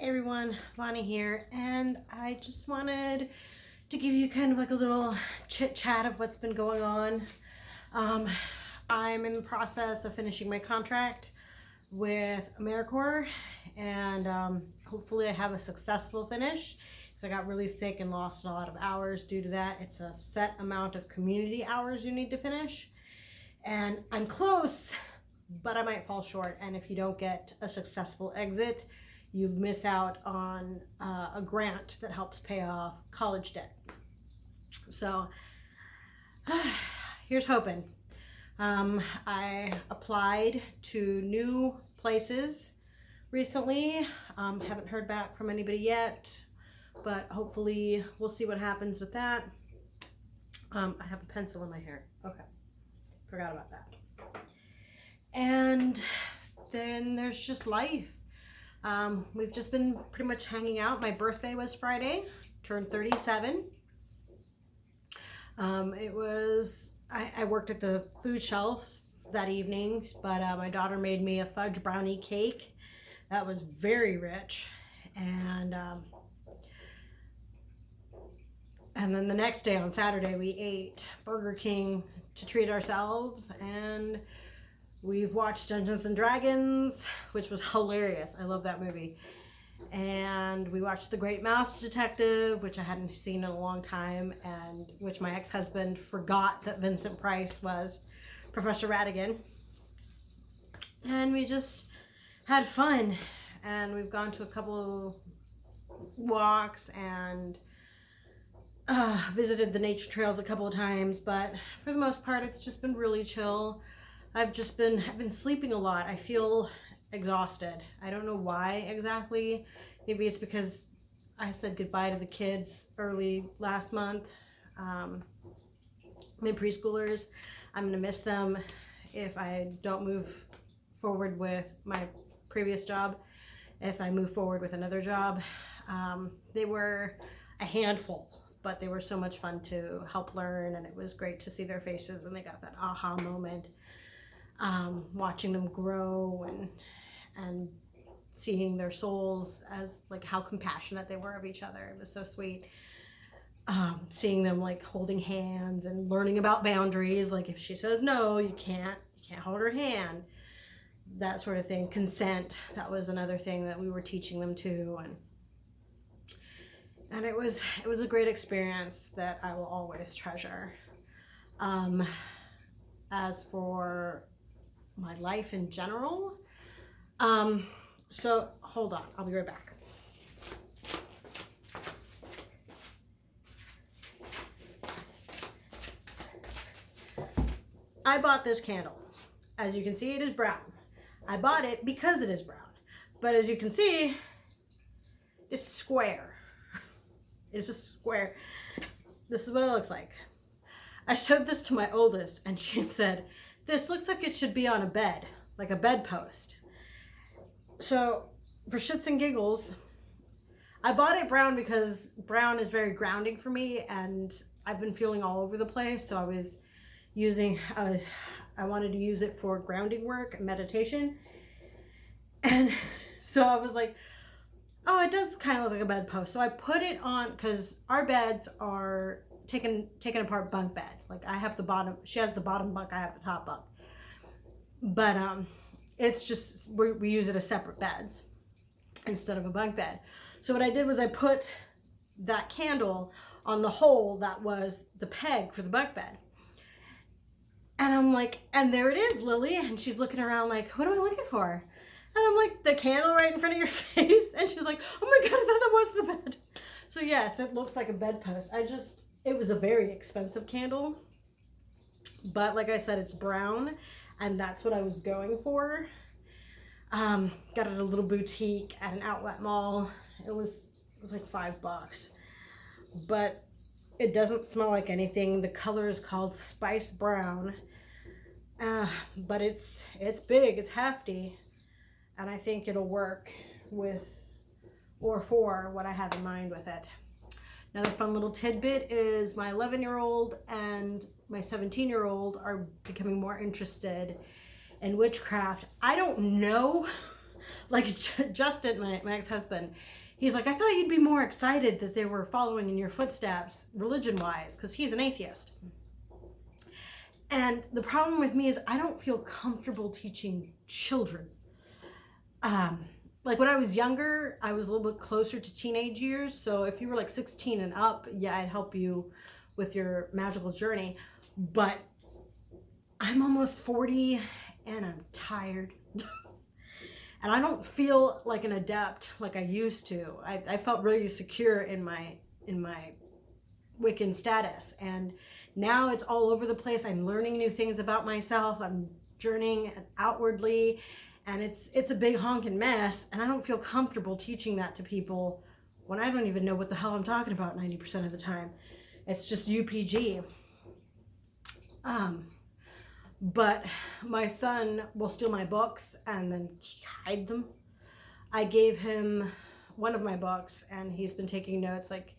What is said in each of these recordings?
Hey everyone, Bonnie here, and I just wanted to give you kind of like a little chit chat of what's been going on. I'm in the process of finishing my contract with AmeriCorps, and hopefully I have a successful finish because I got really sick and lost a lot of hours due to that. It's a set amount of community hours you need to finish, and I'm close, but I might fall short. And if you don't get a successful exit, you miss out on a grant that helps pay off college debt. So here's hoping. I applied to new places recently. Haven't heard back from anybody yet, but hopefully we'll see what happens with that. I have a pencil in my hair. Okay, forgot about that. And then there's just life. We've just been pretty much hanging out. My birthday was Friday, turned 37. I worked at the food shelf that evening, but my daughter made me a fudge brownie cake that was very rich. And then the next day on Saturday, we ate Burger King to treat ourselves, and we've watched Dungeons and Dragons, which was hilarious. I love that movie. And we watched The Great Mouse Detective, which I hadn't seen in a long time, and which my ex-husband forgot that Vincent Price was Professor Ratigan. And we just had fun. And we've gone to a couple walks and visited the nature trails a couple of times, but for the most part, it's just been really chill. I've been sleeping a lot. I feel exhausted. I don't know why exactly. Maybe it's because I said goodbye to the kids early last month. My preschoolers, I'm going to miss them if I don't move forward with my previous job. If I move forward with another job, they were a handful, but they were so much fun to help learn, and it was great to see their faces when they got that aha moment. Watching them grow and seeing their souls as like how compassionate they were of each other. It was so sweet. Seeing them like holding hands and learning about boundaries. Like if she says no, you can't hold her hand. That sort of thing. Consent. That was another thing that we were teaching them too. And it was a great experience that I will always treasure. As for my life in general, so hold on, I'll be right back. I bought this candle. As you can see, it is brown. I bought it because it is brown, but as you can see, it's square. It's a square. This is what it looks like. I showed this to my oldest, and she said, "This looks like it should be on a bed, like a bedpost." So for shits and giggles, I bought it brown because brown is very grounding for me, and I've been feeling all over the place. So I was using, I wanted to use it for grounding work and meditation. And so I was like, oh, it does kind of look like a bedpost. So I put it on, because our beds are taken apart bunk bed. Like I have the bottom, she has the bottom bunk, I have the top bunk. But it's just we use it as separate beds instead of a bunk bed. So what I did was I put that candle on the hole that was the peg for the bunk bed. And I'm like, and there it is, Lily. And she's looking around like, what am I looking for? And I'm like, the candle right in front of your face. And she's like, oh my God, I thought that was the bed. So yes, it looks like a bedpost. It was a very expensive candle, but like I said, it's brown, and that's what I was going for. Got it at a little boutique at an outlet mall. It was like $5, but it doesn't smell like anything. The color is called Spice Brown, but it's big, it's hefty, and I think it'll work with or for what I have in mind with it. Another fun little tidbit is my 11-year-old and my 17-year-old are becoming more interested in witchcraft. I don't know Like Justin, my ex-husband, he's like, I thought you'd be more excited that they were following in your footsteps religion-wise, because he's an atheist. And the problem with me is I don't feel comfortable teaching children. Like when I was younger, I was a little bit closer to teenage years. So if you were like 16 and up, yeah, I'd help you with your magical journey. But I'm almost 40 and I'm tired. And I don't feel like an adept like I used to. I felt really secure in my Wiccan status. And now it's all over the place. I'm learning new things about myself. I'm journeying outwardly. And it's a big honking mess, and I don't feel comfortable teaching that to people when I don't even know what the hell I'm talking about 90% of the time. It's just UPG. But my son will steal my books and then hide them. I gave him one of my books, and he's been taking notes. Like,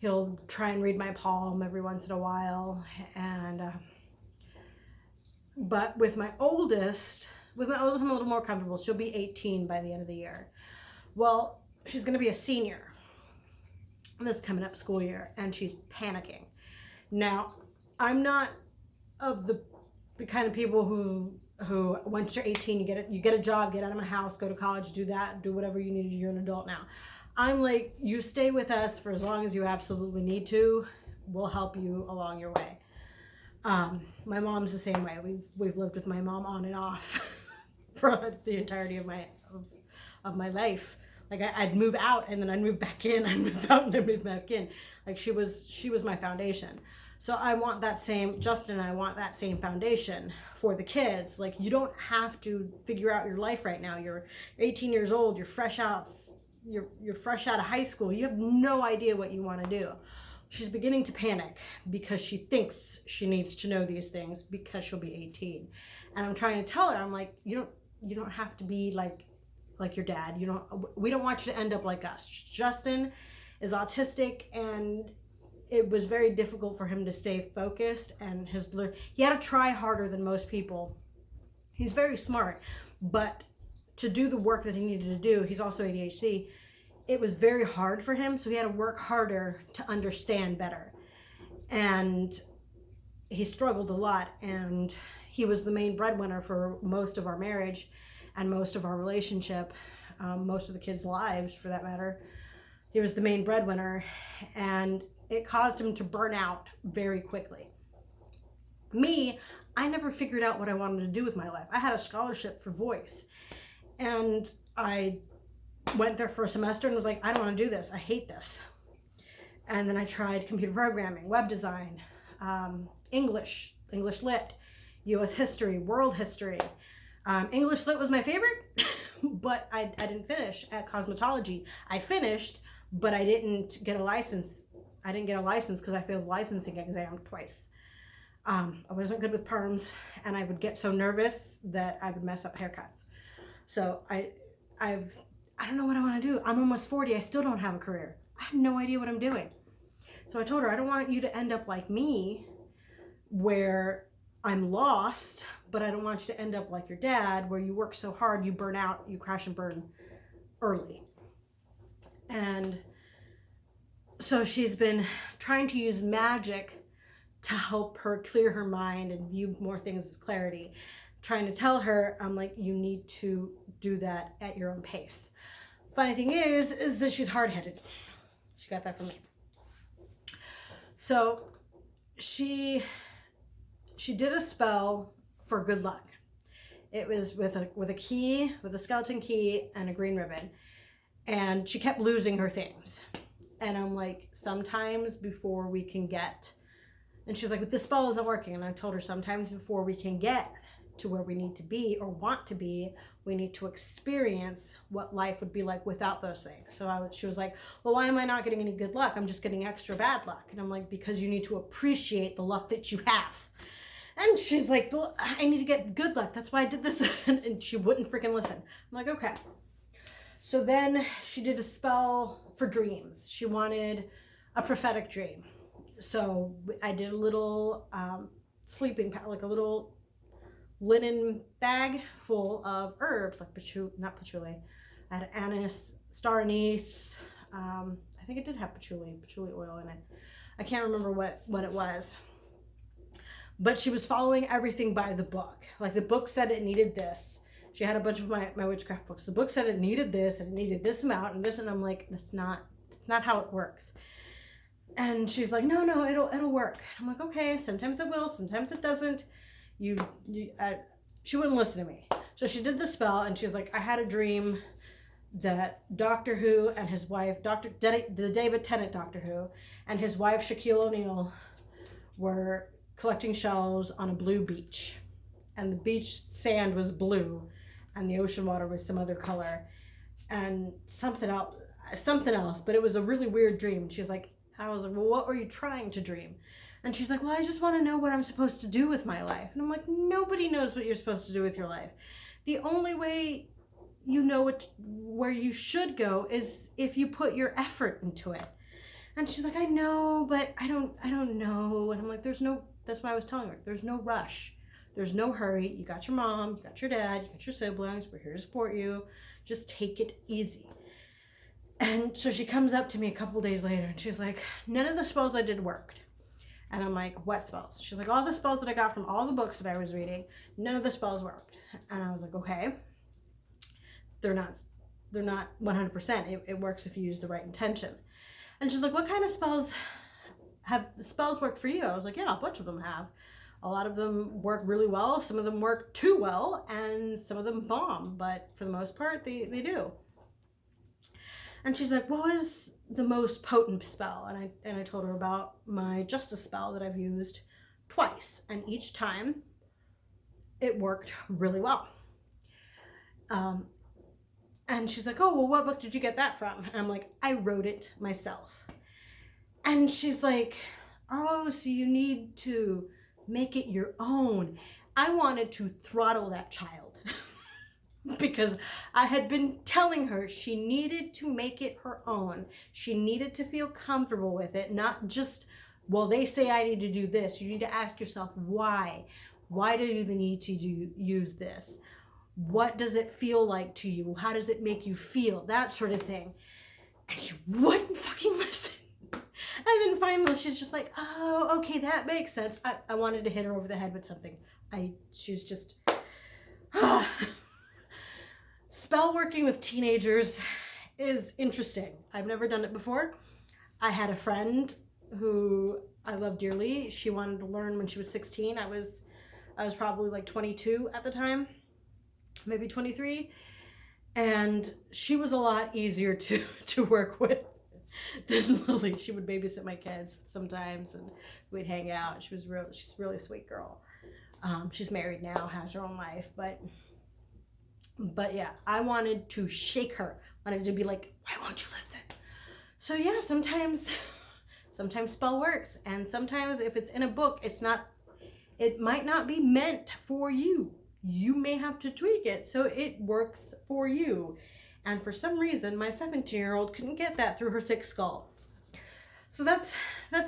he'll try and read my palm every once in a while. And but with my oldest, I'm a little more comfortable. She'll be 18 by the end of the year. Well, she's going to be a senior this coming up school year, and she's panicking. Now, I'm not of the kind of people who once you're 18, you get a job, get out of my house, go to college, do that, do whatever you need to do. You're an adult now. I'm like, you stay with us for as long as you absolutely need to. We'll help you along your way. My mom's the same way. We've lived with my mom on and off for the entirety of my life. Like I'd move out and then I'd move back in. I'd move out and I'd move back in. Like she was my foundation. So I want that same, Justin and I want that same foundation for the kids. Like you don't have to figure out your life right now. You're 18 years old. You're fresh out of high school. You have no idea what you want to do. She's beginning to panic because she thinks she needs to know these things because she'll be 18. And I'm trying to tell her, I'm like, you don't have to be like your dad. We don't want you to end up like us. Justin is autistic, and it was very difficult for him to stay focused, and he had to try harder than most people. He's very smart, but to do the work that he needed to do, he's also ADHD. It was very hard for him, so he had to work harder to understand better. And he struggled a lot, and he was the main breadwinner for most of our marriage and most of our relationship, most of the kids' lives for that matter. He was the main breadwinner, and it caused him to burn out very quickly. Me, I never figured out what I wanted to do with my life. I had a scholarship for voice, and I went there for a semester and was like, I don't want to do this. I hate this. And then I tried computer programming, web design, English Lit, US history, world history. English Lit was my favorite, but I didn't finish at cosmetology. I finished, but I didn't get a license. I didn't get a license because I failed the licensing exam twice. I wasn't good with perms, and I would get so nervous that I would mess up haircuts. So I don't know what I want to do. I'm almost 40. I still don't have a career. I have no idea what I'm doing. So I told her, I don't want you to end up like me where I'm lost, but I don't want you to end up like your dad where you work so hard, you burn out, you crash and burn early. And so she's been trying to use magic to help her clear her mind and view more things as clarity. Trying to tell her, I'm like, you need to do that at your own pace. Funny thing is that she's hard-headed. She got that from me. So she did a spell for good luck. It was with a key, with a skeleton key and a green ribbon. And she kept losing her things. And I'm like, sometimes before we can get, and she's like, but this spell isn't working. And I told her, sometimes before we can get to where we need to be or want to be, we need to experience what life would be like without those things. So she was like, well, why am I not getting any good luck? I'm just getting extra bad luck. And I'm like, because you need to appreciate the luck that you have. And she's like, well, I need to get good luck. That's why I did this. And she wouldn't freaking listen. I'm like, okay. So then she did a spell for dreams. She wanted a prophetic dream. So I did a little sleeping, like a little linen bag full of herbs like not patchouli. I had anise, star anise. I think it did have patchouli oil in it. I can't remember what it was. But she was following everything by the book. Like the book said it needed this. She had a bunch of my witchcraft books. The book said it needed this and it needed this amount and this, and I'm like, that's not how it works. And she's like, no, it'll work. I'm like, okay, sometimes it will, sometimes it doesn't. She wouldn't listen to me. So she did the spell, and she's like, I had a dream that Doctor Who and his wife, the David Tennant Doctor Who, and his wife Shaquille O'Neal were collecting shells on a blue beach, and the beach sand was blue, and the ocean water was some other color, and something else. But it was a really weird dream. She's like, I was like, well, what were you trying to dream? And she's like, well, I just want to know what I'm supposed to do with my life. And I'm like, nobody knows what you're supposed to do with your life. The only way you know where you should go is if you put your effort into it. And she's like, I know, but I don't know. And I'm like, that's why I was telling her, there's no rush. There's no hurry. You got your mom, you got your dad, you got your siblings. We're here to support you. Just take it easy. And so she comes up to me a couple days later and she's like, none of the spells I did worked. And I'm like, what spells? She's like, all the spells that I got from all the books that I was reading, none of the spells worked. And I was like, okay. They're not 100%. It works if you use the right intention. And she's like, what kind of spells have worked for you? I was like, yeah, a bunch of them have. A lot of them work really well. Some of them work too well, and some of them bomb. But for the most part, they do. And she's like, what was the most potent spell? And I told her about my justice spell that I've used twice. And each time, it worked really well. And she's like, oh, well, what book did you get that from? And I'm like, I wrote it myself. And she's like, oh, so you need to make it your own. I wanted to throttle that child because I had been telling her she needed to make it her own. She needed to feel comfortable with it, not just, well, they say I need to do this. You need to ask yourself, why? Why do you need to use this? What does it feel like to you? How does it make you feel? That sort of thing. And she wouldn't fucking listen. And then finally she's just like, oh, okay, that makes sense. I wanted to hit her over the head with something. She's just... Spell working with teenagers is interesting. I've never done it before. I had a friend who I love dearly. She wanted to learn when she was 16. I was probably like 22 at the time, maybe 23. And she was a lot easier to work with than Lily. She would babysit my kids sometimes and we'd hang out. She's a really sweet girl. She's married now, has her own life, but yeah, I wanted to shake her. I wanted to be like, why won't you listen? So yeah, sometimes spell works, and sometimes if it's in a book, it might not be meant for you. You may have to tweak it so it works for you. And for some reason, my 17-year-old couldn't get that through her thick skull. So that's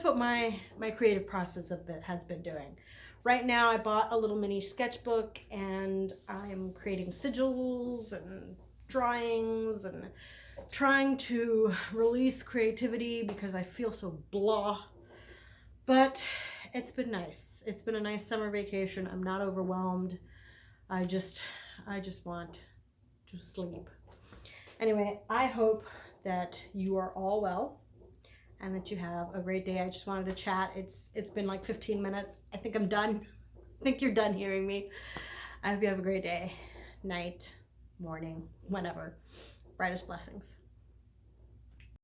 what my creative process has been doing. Right now, I bought a little mini sketchbook, and I'm creating sigils and drawings and trying to release creativity because I feel so blah. But it's been nice. It's been a nice summer vacation. I'm not overwhelmed. I just want to sleep. Anyway, I hope that you are all well and that you have a great day. I just wanted to chat. It's been like 15 minutes. I think I'm done. I think you're done hearing me. I hope you have a great day, night, morning, whenever. Brightest blessings.